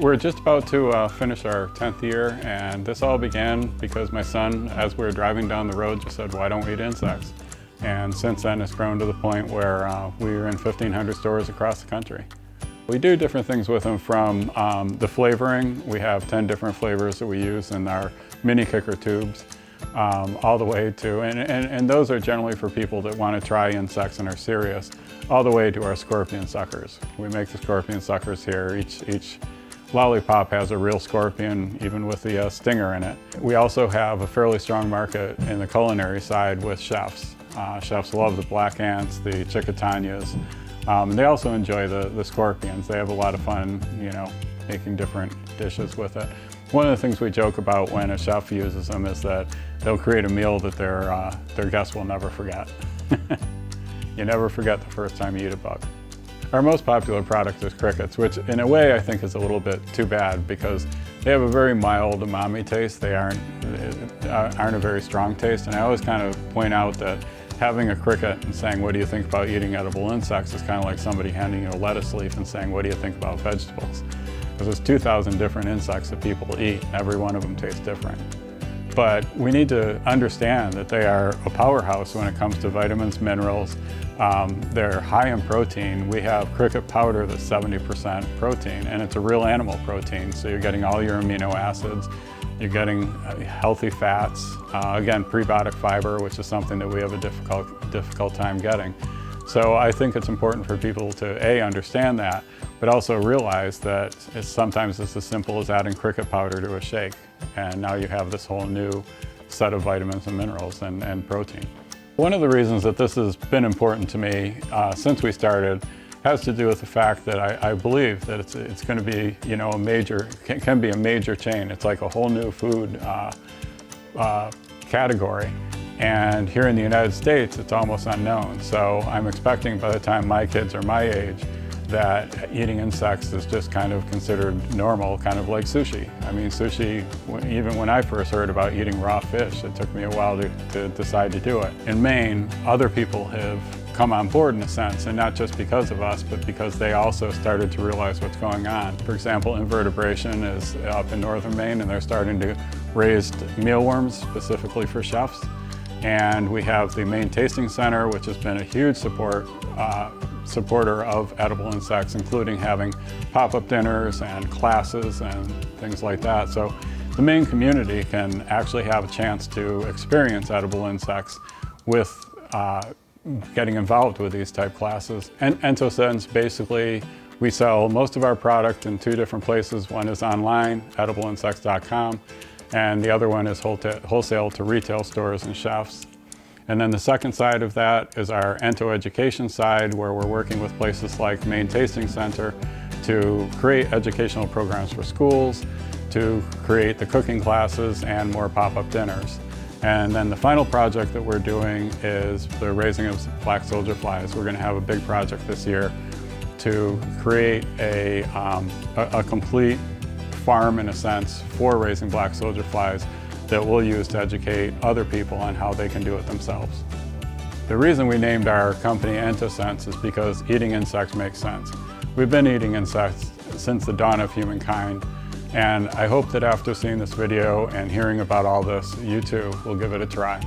We're just about to finish our 10th year, and this all began because my son, as we were driving down the road, just said, why don't we eat insects? And since then it's grown to the point where we're in 1,500 stores across the country. We do different things with them, from the flavoring. We have 10 different flavors that we use in our mini kicker tubes, all the way to, and those are generally for people that want to try insects and are serious, all the way to our scorpion suckers. We make the scorpion suckers here. Each lollipop has a real scorpion, even with the stinger in it. We also have a fairly strong market in the culinary side with chefs. Chefs love the black ants, the chicotanyas, and they also enjoy the scorpions. They have a lot of fun, you know, making different dishes with it. One of the things we joke about when a chef uses them is that they'll create a meal that their guests will never forget. You never forget the first time you eat a bug. Our most popular product is crickets, which in a way I think is a little bit too bad because they have a very mild umami taste. They aren't a very strong taste, and I always kind of point out that having a cricket and saying, what do you think about eating edible insects, is kind of like somebody handing you a lettuce leaf and saying, what do you think about vegetables? Because there's 2,000 different insects that people eat, and every one of them tastes different. But we need to understand that they are a powerhouse when it comes to vitamins, minerals. They're high in protein. We have cricket powder that's 70% protein, and it's a real animal protein, so you're getting all your amino acids. You're getting healthy fats, again, prebiotic fiber, which is something that we have a difficult time getting. So I think it's important for people to A, understand that, but also realize that sometimes it's as simple as adding cricket powder to a shake, and now you have this whole new set of vitamins and minerals and protein. One of the reasons that this has been important to me since we started has to do with the fact that I believe that it's going to be, you know, can be a major chain. It's like a whole new food category. And here in the United States, it's almost unknown. So I'm expecting by the time my kids are my age that eating insects is just kind of considered normal, kind of like sushi. I mean, sushi, even when I first heard about eating raw fish, it took me a while to decide to do it. In Maine, other people have come on board in a sense, and not just because of us, but because they also started to realize what's going on. For example, invertebrration is up in northern Maine, and they're starting to raise mealworms specifically for chefs. And we have the Maine Tasting Center, which has been a huge supporter of edible insects, including having pop-up dinners and classes and things like that. So the Maine community can actually have a chance to experience edible insects with getting involved with these type classes. And Entosense, basically, we sell most of our product in 2 different places. One is online, edibleinsects.com, and the other one is wholesale to retail stores and chefs. And then the second side of that is our Ento education side, where we're working with places like Maine Tasting Center to create educational programs for schools, to create the cooking classes and more pop-up dinners. And then the final project that we're doing is the raising of black soldier flies. We're going to have a big project this year to create a complete farm, in a sense, for raising black soldier flies that we'll use to educate other people on how they can do it themselves. The reason we named our company Entosense is because eating insects makes sense. We've been eating insects since the dawn of humankind, and I hope that after seeing this video and hearing about all this, you too will give it a try.